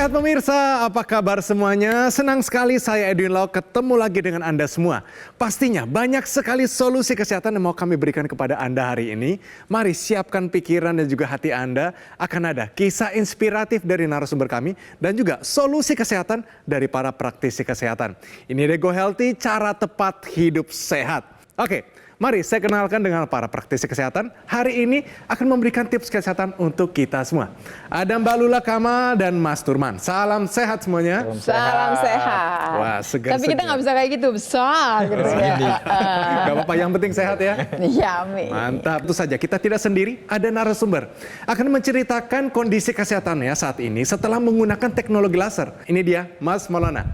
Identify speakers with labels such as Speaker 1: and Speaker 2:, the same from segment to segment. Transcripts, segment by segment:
Speaker 1: Sehat pemirsa, apa kabar semuanya? Senang sekali saya Edwin Lau ketemu lagi dengan Anda semua. Pastinya banyak sekali solusi kesehatan yang mau kami berikan kepada Anda hari ini. Mari siapkan pikiran dan juga hati Anda. Akan ada kisah inspiratif dari narasumber kami dan juga solusi kesehatan dari para praktisi kesehatan. Ini Go Healthy, cara tepat hidup sehat. Oke, mari saya kenalkan dengan para praktisi kesehatan. Hari ini akan memberikan tips kesehatan untuk kita semua. Ada Mbak Lula Kamal dan Mas Turman. Salam sehat semuanya.
Speaker 2: Salam sehat.
Speaker 1: Wah, segar.
Speaker 2: Tapi kita nggak bisa kayak gitu, besar gitu ya.
Speaker 1: Gak apa-apa, yang penting sehat ya.
Speaker 2: Iya, amin.
Speaker 1: Mantap. Tentu saja kita tidak sendiri, ada narasumber. Akan menceritakan kondisi kesehatannya saat ini setelah menggunakan teknologi laser. Ini dia, Mas Maulana.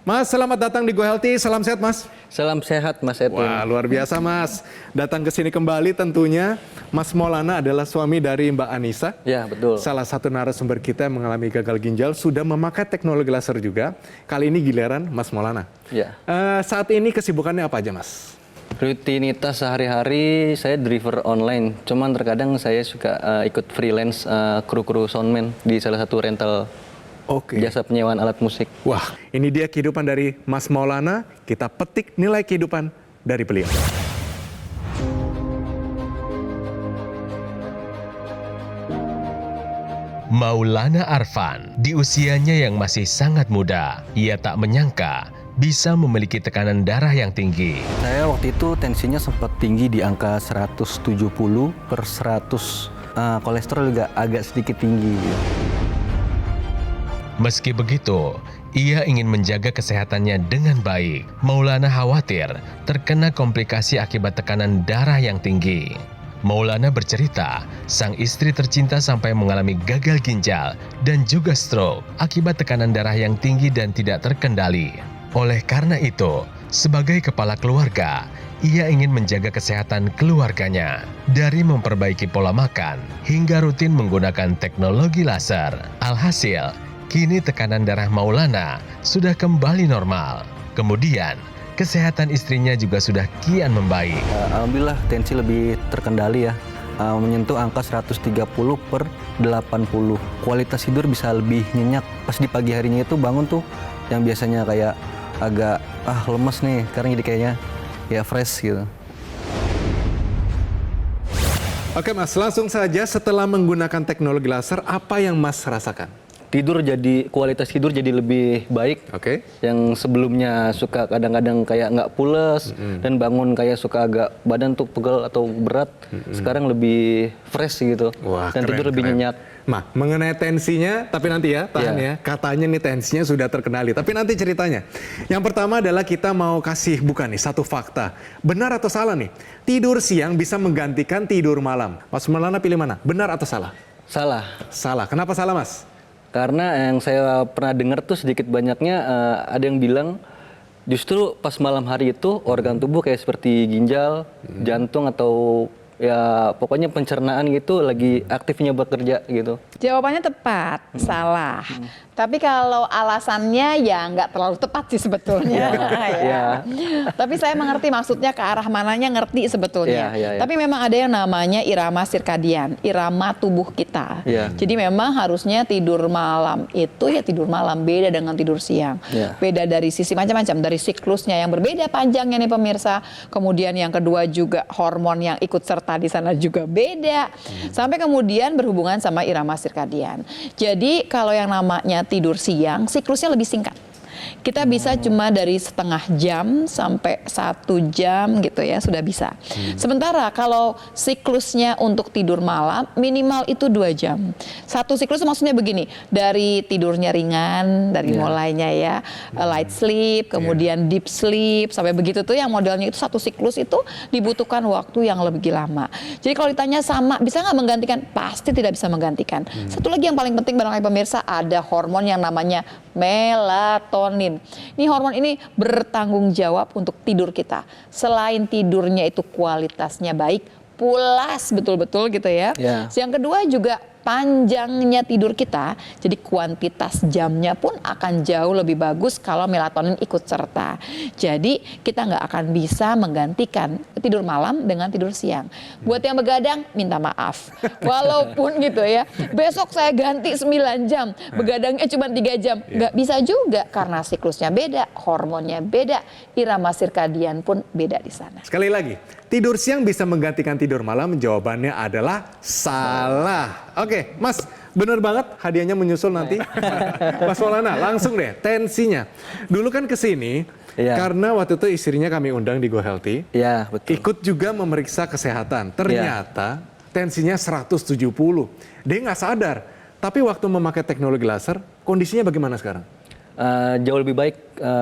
Speaker 1: Mas, selamat datang di Go Healthy. Salam sehat, Mas.
Speaker 3: Salam sehat, Mas Edwin.
Speaker 1: Wah, luar biasa, Mas. Datang ke sini kembali tentunya. Mas Maulana adalah suami dari Mbak Anissa.
Speaker 3: Ya, betul.
Speaker 1: Salah satu narasumber kita yang mengalami gagal ginjal sudah memakai teknologi laser juga. Kali ini giliran Mas Maulana.
Speaker 3: Ya.
Speaker 1: Saat ini kesibukannya apa aja, Mas?
Speaker 3: Rutinitas sehari-hari saya driver online. Cuman terkadang saya suka ikut freelance kru-kru soundman di salah satu rental jasa penyewaan alat musik.
Speaker 1: Wah, ini dia kehidupan dari Mas Maulana. Kita petik nilai kehidupan dari beliau.
Speaker 4: Maulana Arfan, di usianya yang masih sangat muda, ia tak menyangka bisa memiliki tekanan darah yang tinggi.
Speaker 3: Saya waktu itu tensinya sempat tinggi di angka 170/100. Kolesterol juga agak sedikit tinggi.
Speaker 4: Meski begitu, ia ingin menjaga kesehatannya dengan baik. Maulana khawatir terkena komplikasi akibat tekanan darah yang tinggi. Maulana bercerita, sang istri tercinta sampai mengalami gagal ginjal dan juga stroke akibat tekanan darah yang tinggi dan tidak terkendali. Oleh karena itu, sebagai kepala keluarga, ia ingin menjaga kesehatan keluarganya dari memperbaiki pola makan hingga rutin menggunakan teknologi laser. Alhasil, kini tekanan darah Maulana sudah kembali normal. Kemudian, kesehatan istrinya juga sudah kian membaik.
Speaker 3: Alhamdulillah tensi lebih terkendali ya. Menyentuh angka 130/80. Kualitas tidur bisa lebih nyenyak. Pas di pagi harinya itu bangun tuh yang biasanya kayak agak lemes nih, sekarang jadi kayaknya ya fresh gitu.
Speaker 1: Oke, Mas, langsung saja setelah menggunakan teknologi laser, apa yang Mas rasakan?
Speaker 3: Kualitas tidur jadi lebih baik.
Speaker 1: Oke.
Speaker 3: Yang sebelumnya suka kadang-kadang kayak nggak pules dan bangun kayak suka agak badan tuh pegel atau berat, sekarang lebih fresh gitu.
Speaker 1: Wah,
Speaker 3: dan
Speaker 1: keren,
Speaker 3: tidur lebih nyenyak.
Speaker 1: Nah, mengenai tensinya, tapi nanti ya, tahan ya. Katanya nih tensinya sudah terkendali, tapi nanti ceritanya. Yang pertama adalah kita mau kasih bukan nih satu fakta. Benar atau salah nih? Tidur siang bisa menggantikan tidur malam. Mas Maulana pilih mana? Benar atau salah?
Speaker 3: Salah.
Speaker 1: Salah. Kenapa salah, Mas?
Speaker 3: Karena yang saya pernah dengar tuh sedikit banyaknya ada yang bilang justru pas malam hari itu organ tubuh kayak seperti ginjal, jantung atau ya pokoknya pencernaan gitu lagi aktifnya bekerja gitu.
Speaker 2: Jawabannya tepat, salah. Tapi kalau alasannya ya nggak terlalu tepat sih sebetulnya. Ya. Tapi saya mengerti maksudnya ke arah mananya, ngerti sebetulnya. Tapi memang ada yang namanya irama sirkadian, irama tubuh kita. Jadi memang harusnya tidur malam itu ya tidur malam, beda dengan tidur siang. Beda dari sisi macam-macam, dari siklusnya yang berbeda panjangnya nih pemirsa. Kemudian yang kedua juga hormon yang ikut serta di sana juga beda. Sampai kemudian berhubungan sama irama sirkadian. Jadi kalau yang namanya tidur siang, siklusnya lebih singkat. Kita bisa cuma dari setengah jam sampai 1 jam gitu ya, sudah bisa. Sementara kalau siklusnya untuk tidur malam, minimal itu 2 jam. Satu siklus maksudnya begini, dari tidurnya ringan, dari mulainya ya, light sleep, kemudian deep sleep, sampai begitu tuh yang modelnya itu satu siklus itu dibutuhkan waktu yang lebih lama. Jadi kalau ditanya sama, bisa nggak menggantikan? Pasti tidak bisa menggantikan. Satu lagi yang paling penting barangkali pemirsa, ada hormon yang namanya melatonin. Ini hormon ini bertanggung jawab untuk tidur kita. Selain tidurnya itu kualitasnya baik, pulas betul-betul gitu ya. Yang kedua juga panjangnya tidur kita, jadi kuantitas jamnya pun akan jauh lebih bagus kalau melatonin ikut serta. Jadi kita nggak akan bisa menggantikan tidur malam dengan tidur siang. Buat yang begadang, minta maaf. Walaupun gitu ya, besok saya ganti 9 jam, begadangnya cuma 3 jam. Nggak bisa juga karena siklusnya beda, hormonnya beda, irama sirkadian pun beda di sana.
Speaker 1: Sekali lagi, tidur siang bisa menggantikan tidur malam? Jawabannya adalah salah. Oke, Mas, bener banget hadiahnya menyusul nanti. Mas Maulana, langsung deh tensinya. Dulu kan kesini karena waktu itu istrinya kami undang di Go Healthy.
Speaker 3: Iya, betul.
Speaker 1: Ikut juga memeriksa kesehatan. Ternyata tensinya 170. Dia nggak sadar. Tapi waktu memakai teknologi laser, kondisinya bagaimana sekarang?
Speaker 3: Jauh lebih baik,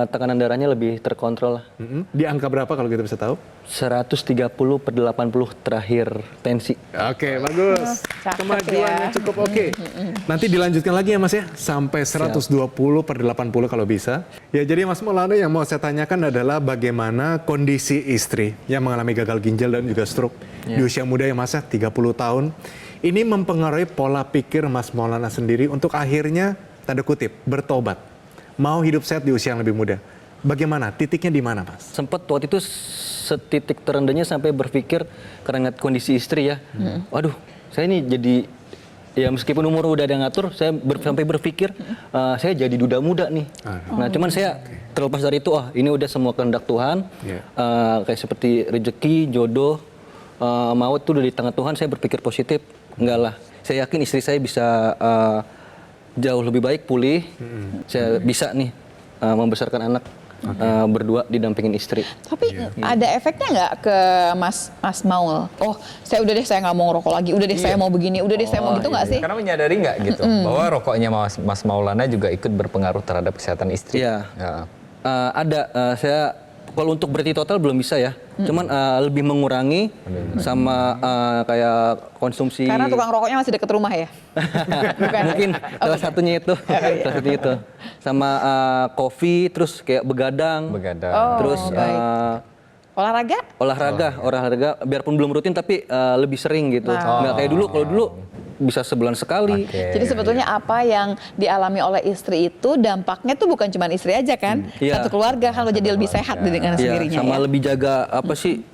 Speaker 3: tekanan darahnya lebih terkontrol lah.
Speaker 1: Di angka berapa kalau kita bisa tahu?
Speaker 3: 130/80 terakhir tensi.
Speaker 1: Oke, bagus.
Speaker 2: Cakep
Speaker 1: Kemajuannya
Speaker 2: ya.
Speaker 1: cukup oke. Nanti dilanjutkan lagi ya Mas ya, sampai 120/80 kalau bisa. Ya, jadi Mas Maulana yang mau saya tanyakan adalah bagaimana kondisi istri yang mengalami gagal ginjal dan juga stroke di usia muda ya Mas ya, 30 tahun. Ini mempengaruhi pola pikir Mas Maulana sendiri untuk akhirnya, tanda kutip, bertobat. Mau hidup sehat di usia yang lebih muda. Bagaimana? Titiknya di mana, Mas?
Speaker 3: Sempat waktu itu setitik terendahnya sampai berpikir karena ngeliat kondisi istri ya. Waduh, saya ini jadi, ya meskipun umur udah ada ngatur, saya sampai berpikir saya jadi duda muda nih. Nah, cuman saya terlepas dari itu, ini udah semua kehendak Tuhan. Kayak seperti rezeki, jodoh, maut itu udah di tangan Tuhan. Saya berpikir positif. Enggak lah, saya yakin istri saya bisa jauh lebih baik, pulih. Saya bisa nih membesarkan anak berdua didampingin istri.
Speaker 2: Tapi ada efeknya nggak ke Mas Maul? Oh, saya udah deh, saya nggak mau ngerokok lagi. Udah deh, saya mau begini. Udah deh, saya mau gitu nggak sih?
Speaker 5: Karena menyadari nggak gitu bahwa rokoknya Mas Maulana juga ikut berpengaruh terhadap kesehatan istri.
Speaker 3: Iya. Ada. Saya kalau untuk berhenti total belum bisa ya. Cuman lebih mengurangi sama kayak konsumsi.
Speaker 2: Karena tukang rokoknya masih deket rumah ya? Bukan.
Speaker 3: Mungkin salah satunya itu. Salah satunya itu. Sama kopi, terus kayak begadang. Terus olahraga biarpun belum rutin tapi lebih sering gitu. Nggak kayak dulu. Kalau dulu bisa sebulan sekali.
Speaker 2: Jadi sebetulnya apa yang dialami oleh istri itu dampaknya tuh bukan cuma istri aja kan? Satu keluarga kan jadi lebih sehat dengan sendirinya.
Speaker 3: Sama
Speaker 2: ya?
Speaker 3: lebih jaga apa sih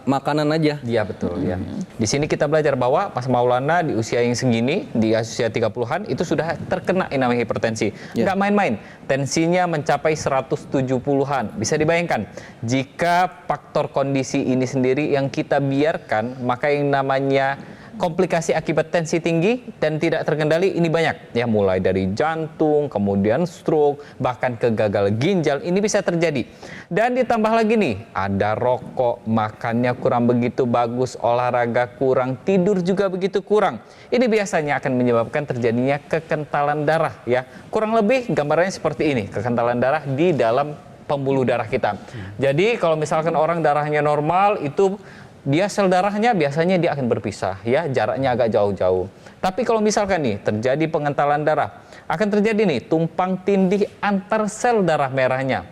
Speaker 3: makanan aja.
Speaker 5: Iya betul ya. Di sini kita belajar bahwa Mas Maulana di usia yang segini, di usia 30-an itu sudah terkena yang namanya hipertensi. Nggak main-main. Tensinya mencapai 170-an. Bisa dibayangkan jika faktor kondisi ini sendiri yang kita biarkan, maka yang namanya komplikasi akibat tensi tinggi dan tidak terkendali ini banyak ya, mulai dari jantung, kemudian stroke, bahkan ke gagal ginjal ini bisa terjadi. Dan ditambah lagi nih, ada rokok, makannya kurang begitu bagus, olahraga kurang, tidur juga begitu kurang. Ini biasanya akan menyebabkan terjadinya kekentalan darah ya. Kurang lebih gambarannya seperti ini, kekentalan darah di dalam pembuluh darah kita. Jadi kalau misalkan orang darahnya normal itu dia sel darahnya biasanya dia akan berpisah ya, jaraknya agak jauh-jauh. Tapi kalau misalkan nih terjadi pengentalan darah, akan terjadi nih tumpang tindih antar sel darah merahnya.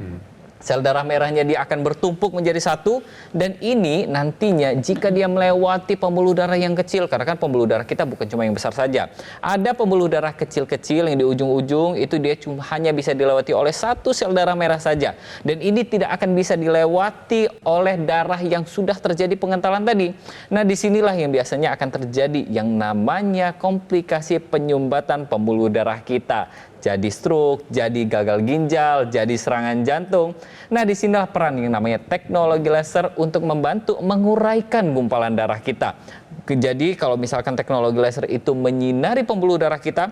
Speaker 5: Sel darah merahnya dia akan bertumpuk menjadi satu, dan ini nantinya jika dia melewati pembuluh darah yang kecil, karena kan pembuluh darah kita bukan cuma yang besar saja. Ada pembuluh darah kecil-kecil yang di ujung-ujung itu dia hanya bisa dilewati oleh satu sel darah merah saja. Dan ini tidak akan bisa dilewati oleh darah yang sudah terjadi pengentalan tadi. Nah, disinilah yang biasanya akan terjadi yang namanya komplikasi penyumbatan pembuluh darah kita. Jadi stroke, jadi gagal ginjal, jadi serangan jantung. Nah, disinilah peran yang namanya teknologi laser untuk membantu menguraikan gumpalan darah kita. Jadi kalau misalkan teknologi laser itu menyinari pembuluh darah kita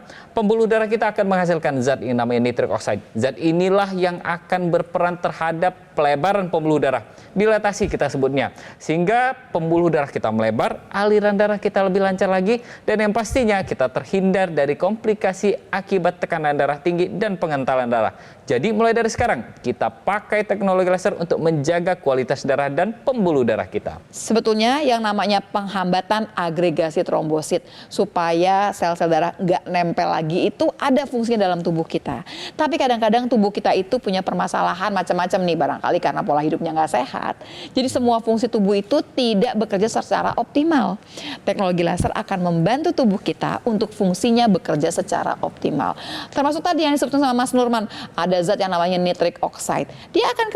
Speaker 5: akan menghasilkan zat yang namanya nitric oxide. Zat inilah yang akan berperan terhadap pelebaran pembuluh darah. Dilatasi kita sebutnya. Sehingga pembuluh darah kita melebar, aliran darah kita lebih lancar lagi, dan yang pastinya kita terhindar dari komplikasi akibat tekanan darah tinggi dan pengentalan darah. Jadi mulai dari sekarang kita pakai teknologi laser untuk menjaga kualitas darah dan pembuluh darah kita.
Speaker 2: Sebetulnya yang namanya penghambatan agregasi trombosit supaya sel-sel darah nggak nempel lagi itu ada fungsinya dalam tubuh kita. Tapi kadang-kadang tubuh kita itu punya permasalahan macam-macam nih, barangkali barangkali karena pola hidupnya nggak sehat. Jadi semua fungsi tubuh itu tidak bekerja secara optimal. Teknologi laser akan membantu tubuh kita untuk fungsinya bekerja secara optimal. Termasuk tadi yang disebut sama Mas Nurman, ada zat yang namanya nitric oxide. Dia akan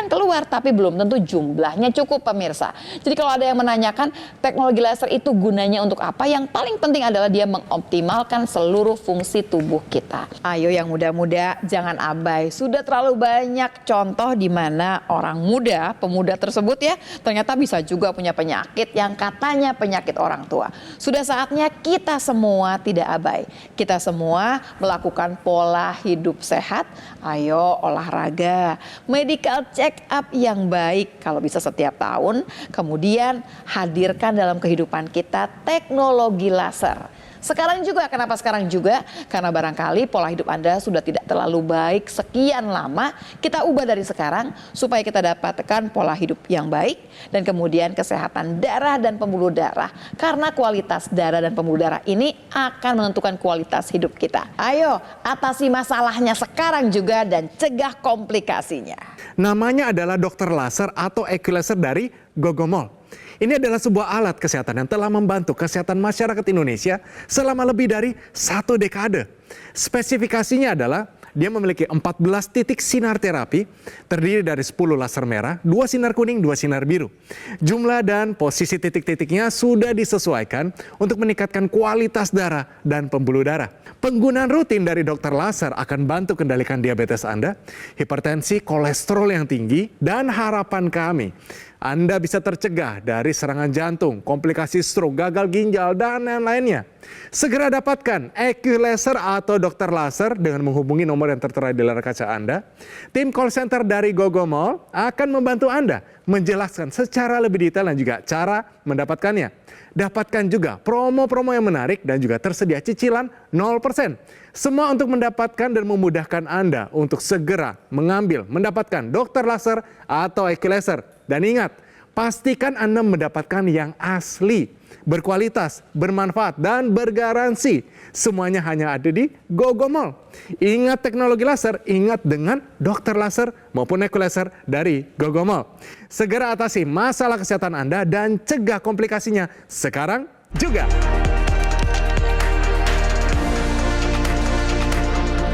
Speaker 2: keluar, tapi belum tentu jumlahnya cukup pemirsa. Jadi kalau ada yang menanyakan teknologi laser itu gunanya untuk apa, yang paling penting adalah dia mengoptimalkan seluruh fungsi tubuh kita. Ayo yang muda-muda jangan abai. Sudah terlalu banyak contoh di mana orang muda, pemuda tersebut ya, ternyata bisa juga punya penyakit yang katanya penyakit orang tua. Sudah saatnya kita semua tidak abai. Kita semua melakukan pola hidup sehat. Ayo olahraga, medical check up yang baik kalau bisa setiap tahun. Kemudian hadirkan dalam kehidupan kita teknologi laser. Sekarang juga, kenapa sekarang juga? Karena barangkali pola hidup Anda sudah tidak terlalu baik sekian lama. Kita ubah dari sekarang supaya kita dapatkan pola hidup yang baik dan kemudian kesehatan darah dan pembuluh darah. Karena kualitas darah dan pembuluh darah ini akan menentukan kualitas hidup kita. Ayo atasi masalahnya sekarang juga dan cegah komplikasinya.
Speaker 1: Namanya adalah dokter laser atau equilaser dari Gogomol. Ini adalah sebuah alat kesehatan yang telah membantu kesehatan masyarakat Indonesia selama lebih dari 1 dekade. Spesifikasinya adalah dia memiliki 14 titik sinar terapi, terdiri dari 10 laser merah, 2 sinar kuning, 2 sinar biru. Jumlah dan posisi titik-titiknya sudah disesuaikan untuk meningkatkan kualitas darah dan pembuluh darah. Penggunaan rutin dari dokter laser akan bantu kendalikan diabetes Anda, hipertensi, kolesterol yang tinggi, dan harapan kami, Anda bisa tercegah dari serangan jantung, komplikasi stroke, gagal ginjal, dan lain-lainnya. Segera dapatkan equilaser atau dokter laser dengan menghubungi nomor yang tertera di layar kaca Anda. Tim call center dari Gogomol akan membantu Anda menjelaskan secara lebih detail dan juga cara mendapatkannya. Dapatkan juga promo-promo yang menarik dan juga tersedia cicilan 0%. Semua untuk mendapatkan dan memudahkan Anda untuk segera mendapatkan dokter laser atau equilaser. Dan ingat, pastikan Anda mendapatkan yang asli, berkualitas, bermanfaat, dan bergaransi. Semuanya hanya ada di Gogomol. Ingat teknologi laser, ingat dengan dokter laser maupun equilaser dari Gogomol. Segera atasi masalah kesehatan Anda dan cegah komplikasinya sekarang juga.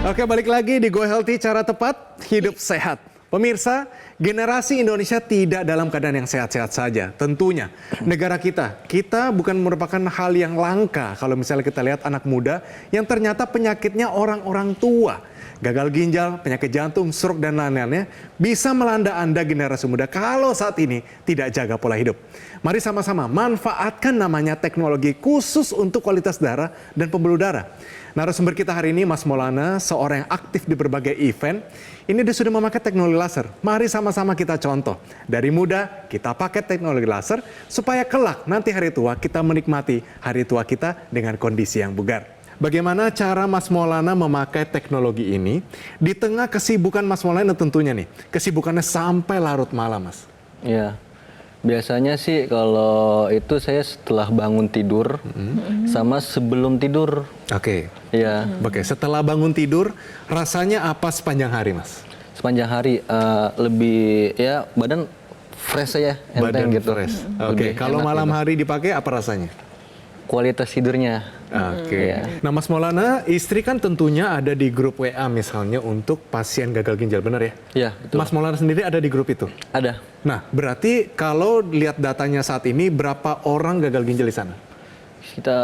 Speaker 1: Oke, balik lagi di Go Healthy, cara tepat hidup sehat. Pemirsa, generasi Indonesia tidak dalam keadaan yang sehat-sehat saja. Tentunya, negara kita bukan merupakan hal yang langka kalau misalnya kita lihat anak muda yang ternyata penyakitnya orang-orang tua. Gagal ginjal, penyakit jantung, stroke, dan lain-lainnya bisa melanda Anda generasi muda kalau saat ini tidak jaga pola hidup. Mari sama-sama manfaatkan namanya teknologi khusus untuk kualitas darah dan pembuluh darah. Narasumber kita hari ini Mas Maulana, seorang yang aktif di berbagai event. Ini dia sudah memakai teknologi laser. Mari sama-sama kita contoh. Dari muda kita pakai teknologi laser supaya kelak nanti hari tua kita menikmati hari tua kita dengan kondisi yang bugar. Bagaimana cara Mas Maulana memakai teknologi ini di tengah kesibukan Mas Maulana tentunya nih. Kesibukannya sampai larut malam, Mas.
Speaker 3: Iya. Biasanya sih kalau itu saya setelah bangun tidur sama sebelum tidur.
Speaker 1: Oke.
Speaker 3: Iya.
Speaker 1: Oke, setelah bangun tidur rasanya apa sepanjang hari, Mas?
Speaker 3: Sepanjang hari lebih ya badan fresh ya, enteng gitu.
Speaker 1: Fresh. Oke, kalau malam hari dipakai apa rasanya?
Speaker 3: Kualitas tidurnya.
Speaker 1: Oke.
Speaker 3: Iya.
Speaker 1: Nah, Mas Maulana, istri kan tentunya ada di grup WA misalnya untuk pasien gagal ginjal, benar ya?
Speaker 3: Iya, betul.
Speaker 1: Mas Maulana sendiri ada di grup itu?
Speaker 3: Ada.
Speaker 1: Nah, berarti kalau lihat datanya saat ini, berapa orang gagal ginjal di sana?
Speaker 3: Sekitar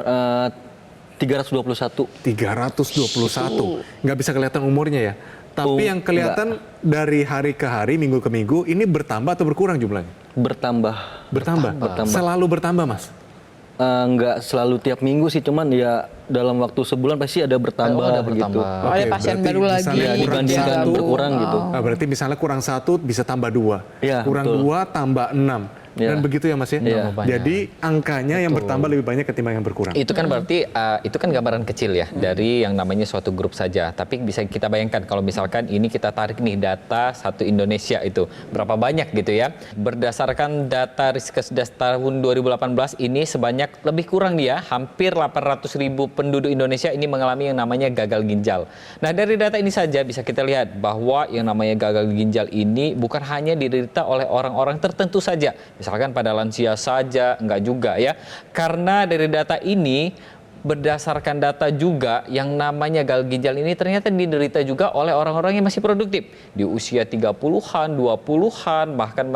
Speaker 3: 321.
Speaker 1: 321. Nggak bisa kelihatan umurnya ya? Tapi yang kelihatan dari hari ke hari, minggu ke minggu, ini bertambah atau berkurang jumlahnya?
Speaker 3: Bertambah.
Speaker 1: Bertambah. Selalu bertambah, Mas?
Speaker 3: Nggak selalu tiap minggu sih, cuman ya dalam waktu sebulan pasti ada bertambah, gitu.
Speaker 2: Oh, ada pasien
Speaker 1: berarti
Speaker 2: baru lagi.
Speaker 1: misalnya
Speaker 3: Ya, dibandingkan
Speaker 2: Baru.
Speaker 3: berkurang gitu.
Speaker 1: Berarti misalnya kurang 1 bisa tambah 2.
Speaker 3: Iya,
Speaker 1: Kurang
Speaker 3: betul.
Speaker 1: 2 tambah 6. Dan begitu ya Mas ya.
Speaker 3: Iya.
Speaker 1: Jadi angkanya yang bertambah lebih banyak ketimbang yang berkurang.
Speaker 5: Itu kan berarti itu kan gambaran kecil ya dari yang namanya suatu grup saja. Tapi bisa kita bayangkan kalau misalkan ini kita tarik nih data satu Indonesia itu berapa banyak gitu ya. Berdasarkan data Riskesdas tahun 2018 ini sebanyak lebih kurang dia hampir 800.000 penduduk Indonesia ini mengalami yang namanya gagal ginjal. Nah, dari data ini saja bisa kita lihat bahwa yang namanya gagal ginjal ini bukan hanya diderita oleh orang-orang tertentu saja. Misalkan pada lansia saja, enggak juga ya. Karena dari data ini berdasarkan data juga yang namanya gagal ginjal ini ternyata diderita juga oleh orang-orang yang masih produktif di usia 30-an, 20-an, bahkan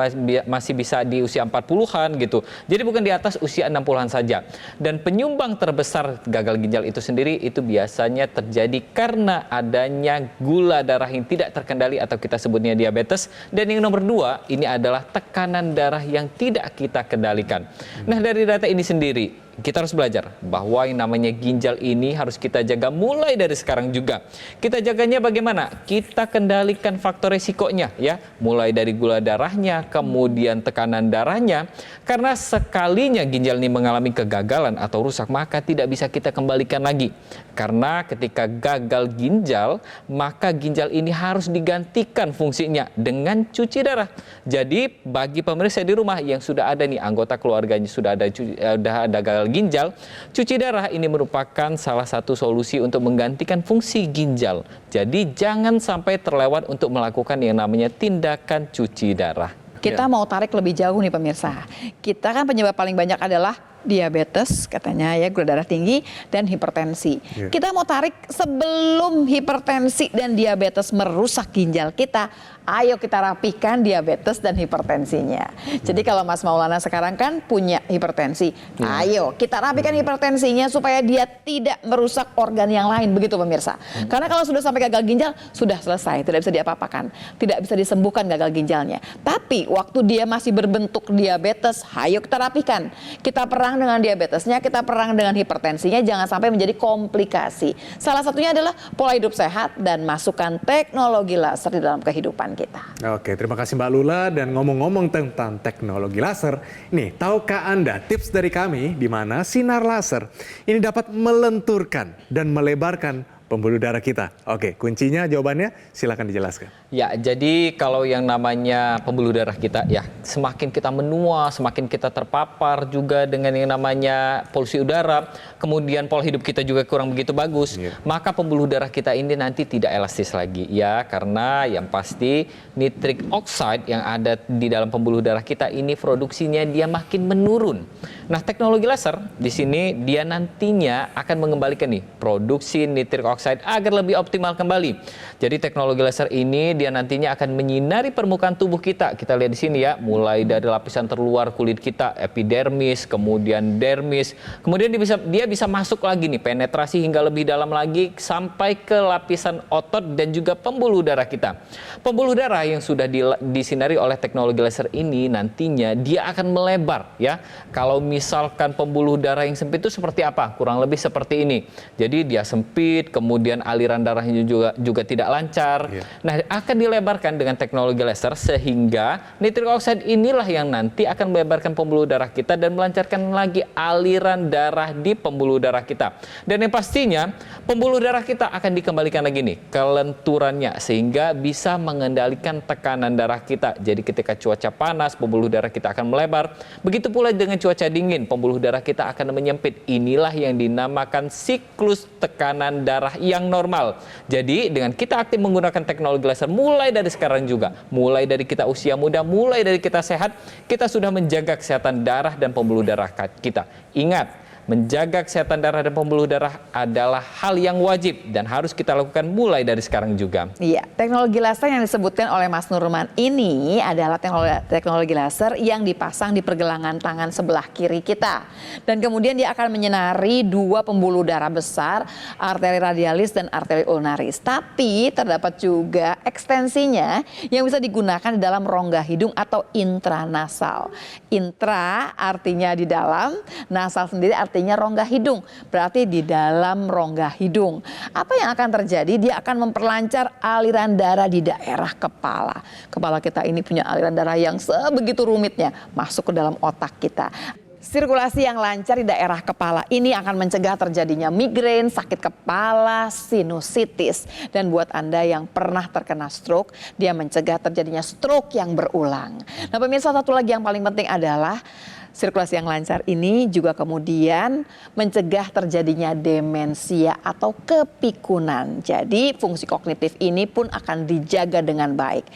Speaker 5: masih bisa di usia 40-an gitu. Jadi bukan di atas usia 60-an saja. Dan penyumbang terbesar gagal ginjal itu sendiri itu biasanya terjadi karena adanya gula darah yang tidak terkendali atau kita sebutnya diabetes. Dan yang nomor 2 ini adalah tekanan darah yang tidak kita kendalikan. Nah, dari data ini sendiri kita harus belajar bahwa yang namanya ginjal ini harus kita jaga mulai dari sekarang juga. Kita jaganya bagaimana? Kita kendalikan faktor resikonya ya. Mulai dari gula darahnya, kemudian tekanan darahnya. Karena sekalinya ginjal ini mengalami kegagalan atau rusak, maka tidak bisa kita kembalikan lagi. Karena ketika gagal ginjal, maka ginjal ini harus digantikan fungsinya dengan cuci darah. Jadi bagi pemirsa di rumah yang sudah ada nih anggota keluarganya sudah ada gagal ginjal, cuci darah ini merupakan salah satu solusi untuk menggantikan fungsi ginjal. Jadi jangan sampai terlewat untuk melakukan yang namanya tindakan cuci darah.
Speaker 2: Kita mau tarik lebih jauh nih pemirsa. Kita kan penyebab paling banyak adalah diabetes katanya ya, gula darah tinggi dan hipertensi. Kita mau tarik sebelum hipertensi dan diabetes merusak ginjal kita, ayo kita rapikan diabetes dan hipertensinya. Jadi kalau Mas Maulana sekarang kan punya hipertensi, ayo kita rapikan hipertensinya supaya dia tidak merusak organ yang lain, begitu pemirsa. Karena kalau sudah sampai gagal ginjal, sudah selesai, tidak bisa diapa-apakan, tidak bisa disembuhkan gagal ginjalnya. Tapi waktu dia masih berbentuk diabetes, ayo kita rapikan. Kita perang dengan diabetesnya, kita perang dengan hipertensinya, jangan sampai menjadi komplikasi. Salah satunya adalah pola hidup sehat dan masukkan teknologi laser di dalam kehidupan kita.
Speaker 1: Oke, terima kasih Mbak Lula. Dan ngomong-ngomong tentang teknologi laser, nih tahukah Anda tips dari kami di mana sinar laser ini dapat melenturkan dan melebarkan pembuluh darah kita? Oke, kuncinya jawabannya silakan dijelaskan.
Speaker 5: Ya, jadi kalau yang namanya pembuluh darah kita ya, semakin kita menua, semakin kita terpapar juga dengan yang namanya polusi udara, kemudian pola hidup kita juga kurang begitu bagus, maka pembuluh darah kita ini nanti tidak elastis lagi ya, karena yang pasti nitric oxide yang ada di dalam pembuluh darah kita ini produksinya dia makin menurun. Nah, teknologi laser di sini dia nantinya akan mengembalikan nih produksi nitric oxide agar lebih optimal kembali. Jadi teknologi laser ini dia nantinya akan menyinari permukaan tubuh kita. Kita lihat di sini ya, mulai dari lapisan terluar kulit kita, epidermis, kemudian dermis, kemudian dia bisa masuk lagi nih, penetrasi hingga lebih dalam lagi sampai ke lapisan otot dan juga pembuluh darah kita. Pembuluh darah yang sudah disinari oleh teknologi laser ini nantinya dia akan melebar ya. Kalau misalkan pembuluh darah yang sempit itu seperti apa? Kurang lebih seperti ini. Jadi dia sempit, kemudian aliran darahnya juga tidak lancar. Nah, akan dilebarkan dengan teknologi laser sehingga nitric oxide inilah yang nanti akan melebarkan pembuluh darah kita dan melancarkan lagi aliran darah di pembuluh darah kita. Dan yang pastinya pembuluh darah kita akan dikembalikan lagi nih kelenturannya sehingga bisa mengendalikan tekanan darah kita. Jadi ketika cuaca panas, pembuluh darah kita akan melebar. Begitu pula dengan cuaca dingin, pembuluh darah kita akan menyempit. Inilah yang dinamakan siklus tekanan darah yang normal. Jadi dengan kita aktif menggunakan teknologi laser mulai dari sekarang juga, mulai dari kita usia muda, mulai dari kita sehat, kita sudah menjaga kesehatan darah dan pembuluh darah kita. Ingat, menjaga kesehatan darah dan pembuluh darah adalah hal yang wajib dan harus kita lakukan mulai dari sekarang juga.
Speaker 2: Iya, teknologi laser yang disebutkan oleh Mas Nurman ini adalah teknologi laser yang dipasang di pergelangan tangan sebelah kiri kita. Dan kemudian dia akan menyinari dua pembuluh darah besar, arteri radialis dan arteri ulnaris. Tapi terdapat juga ekstensinya yang bisa digunakan di dalam rongga hidung atau intranasal. Intra artinya di dalam, nasal sendiri artinya artinya rongga hidung, berarti di dalam rongga hidung. Apa yang akan terjadi? Dia akan memperlancar aliran darah di daerah kepala. Kepala kita ini punya aliran darah yang sebegitu rumitnya masuk ke dalam otak kita. Sirkulasi yang lancar di daerah kepala ini akan mencegah terjadinya migrain, sakit kepala, sinusitis. Dan buat Anda yang pernah terkena stroke, dia mencegah terjadinya stroke yang berulang. Nah pemirsa, satu lagi yang paling penting adalah sirkulasi yang lancar ini juga kemudian mencegah terjadinya demensia atau kepikunan. Jadi fungsi kognitif ini pun akan dijaga dengan baik.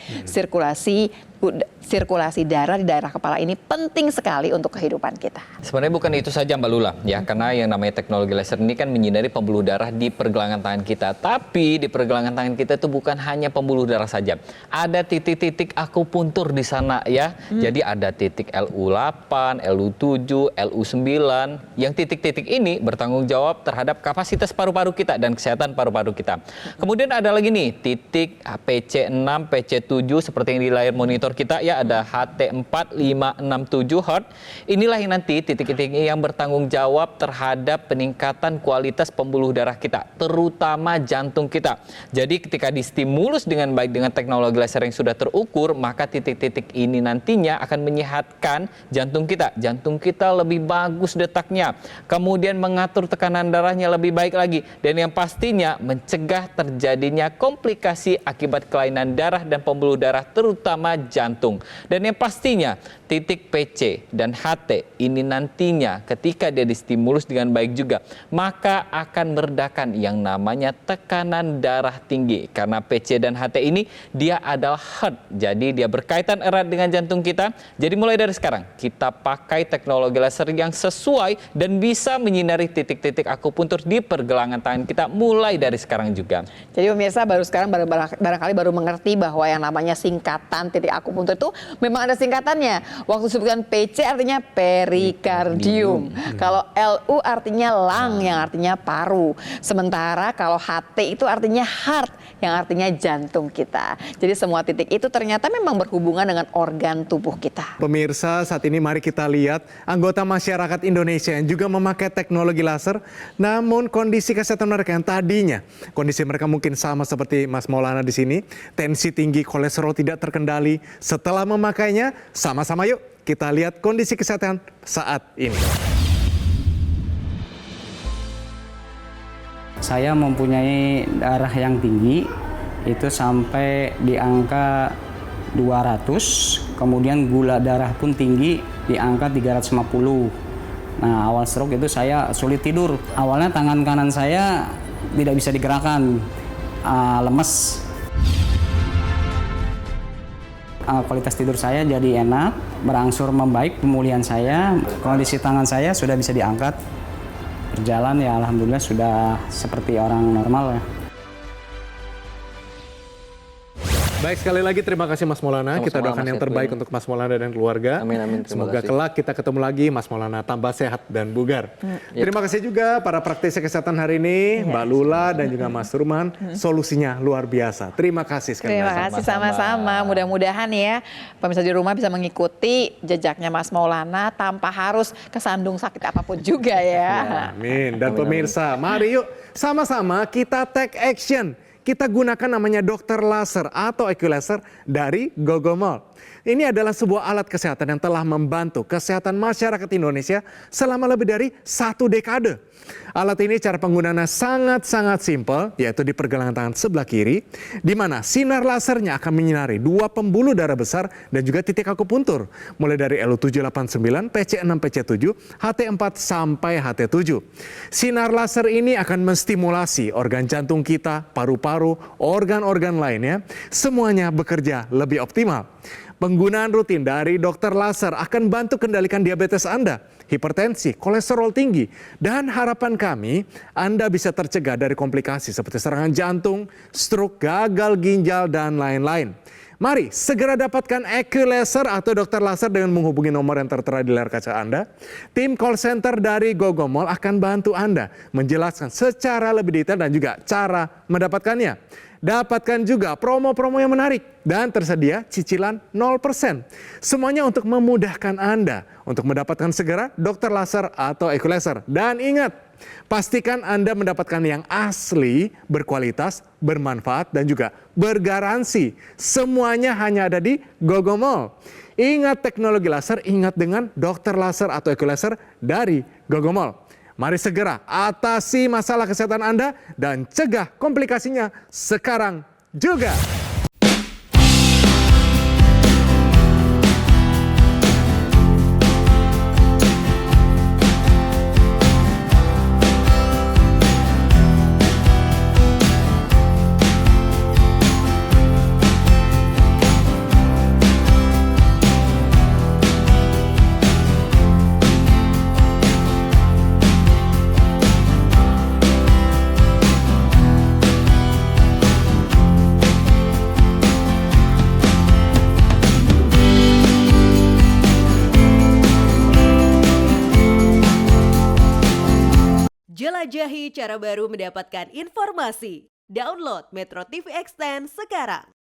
Speaker 2: Sirkulasi darah di daerah kepala ini penting sekali untuk kehidupan kita.
Speaker 5: Sebenarnya bukan itu saja Mbak Lula ya, karena yang namanya teknologi laser ini kan menyinari pembuluh darah di pergelangan tangan kita. Tapi di pergelangan tangan kita itu bukan hanya pembuluh darah saja. Ada titik-titik akupuntur di sana ya. Jadi ada titik LU8, LU7, LU9. Yang titik-titik ini bertanggung jawab terhadap kapasitas paru-paru kita dan kesehatan paru-paru kita. Kemudian ada lagi nih titik PC6, PC7 seperti yang di layar monitor kita ya, ada HT4, 5, 6, 7 Hz. Inilah yang nanti titik-titik yang bertanggung jawab terhadap peningkatan kualitas pembuluh darah kita, terutama jantung kita. Jadi ketika distimulus dengan baik dengan teknologi laser yang sudah terukur, maka titik-titik ini nantinya akan menyehatkan jantung kita. Jantung kita lebih bagus detaknya, kemudian mengatur tekanan darahnya lebih baik lagi, dan yang pastinya mencegah terjadinya komplikasi akibat kelainan darah dan pembuluh darah, terutama jantung. Dan yang pastinya titik PC dan HT ini nantinya ketika dia distimulus dengan baik juga, maka akan meredakan yang namanya tekanan darah tinggi. Karena PC dan HT ini dia adalah heart, jadi dia berkaitan erat dengan jantung kita. Jadi mulai dari sekarang kita pakai teknologi laser yang sesuai dan bisa menyinari titik-titik akupuntur di pergelangan tangan kita mulai dari sekarang juga.
Speaker 2: Jadi pemirsa barangkali baru mengerti bahwa yang namanya singkatan titik akupuntur itu memang ada singkatannya. Waktu disebutkan PC artinya perikardium. Kalau LU artinya lung yang artinya paru. Sementara kalau HT itu artinya heart yang artinya jantung kita. Jadi semua titik itu ternyata memang berhubungan dengan organ tubuh kita.
Speaker 1: Pemirsa, saat ini mari kita lihat anggota masyarakat Indonesia yang juga memakai teknologi laser, namun kondisi kesehatan mereka yang tadinya kondisi mereka mungkin sama seperti Mas Maulana di sini, tensi tinggi, kolesterol tidak terkendali. Setelah memakainya, sama-sama yuk kita lihat kondisi kesehatan saat ini.
Speaker 6: Saya mempunyai darah yang tinggi, itu sampai di angka 200, kemudian gula darah pun tinggi di angka 350. Nah, awal stroke itu saya sulit tidur. Awalnya tangan kanan saya tidak bisa digerakkan, lemes. Kualitas tidur saya jadi enak, berangsur membaik pemulihan saya, kondisi tangan saya sudah bisa diangkat, berjalan ya alhamdulillah sudah seperti orang normal ya.
Speaker 1: Baik, sekali lagi terima kasih Mas Maulana.
Speaker 3: Sama-sama,
Speaker 1: Kita doakan
Speaker 3: Mas
Speaker 1: yang terbaik
Speaker 3: Edwin.
Speaker 1: untuk Mas Maulana dan keluarga.
Speaker 3: Amin, amin. Terima
Speaker 1: Semoga
Speaker 3: kasih.
Speaker 1: kelak kita ketemu lagi Mas Maulana tambah sehat dan bugar. Terima kasih juga para praktisi kesehatan hari ini, Mbak Lula dan juga Mas Ruman. Solusinya luar biasa. Terima kasih sekali
Speaker 2: Terima
Speaker 1: lagi.
Speaker 2: kasih sama-sama. Mudah-mudahan ya pemirsa di rumah bisa mengikuti jejaknya Mas Maulana tanpa harus kesandung sakit apapun juga ya.
Speaker 1: Amin. Dan pemirsa, mari yuk sama-sama kita take action. Kita gunakan namanya dokter laser atau EQ-Laser dari Gogomol. Ini adalah sebuah alat kesehatan yang telah membantu kesehatan masyarakat Indonesia selama lebih dari 1 dekade. Alat ini cara penggunaannya sangat-sangat simpel, yaitu di pergelangan tangan sebelah kiri, di mana sinar lasernya akan menyinari 2 pembuluh darah besar dan juga titik akupuntur, mulai dari LU789, PC6, PC7, HT4 sampai HT7. Sinar laser ini akan menstimulasi organ jantung kita, paru-paru, organ-organ lainnya, semuanya bekerja lebih optimal. Penggunaan rutin dari dokter laser akan bantu kendalikan diabetes Anda, hipertensi, kolesterol tinggi, dan harapan kami Anda bisa tercegah dari komplikasi seperti serangan jantung, stroke, gagal ginjal, dan lain-lain. Mari segera dapatkan EQ-Laser atau dokter laser dengan menghubungi nomor yang tertera di layar kaca Anda. Tim call center dari Gogomol akan bantu Anda menjelaskan secara lebih detail dan juga cara mendapatkannya. Dapatkan juga promo-promo yang menarik dan tersedia cicilan 0%. Semuanya untuk memudahkan Anda untuk mendapatkan segera dokter laser atau equalizer. Dan ingat, pastikan Anda mendapatkan yang asli, berkualitas, bermanfaat, dan juga bergaransi. Semuanya hanya ada di Gogo Mall. Ingat teknologi laser, ingat dengan dokter laser atau equalizer dari Gogo Mall. Mari segera atasi masalah kesehatan Anda dan cegah komplikasinya sekarang juga.
Speaker 7: Jelajahi cara baru mendapatkan informasi. Download Metro TV Extend sekarang.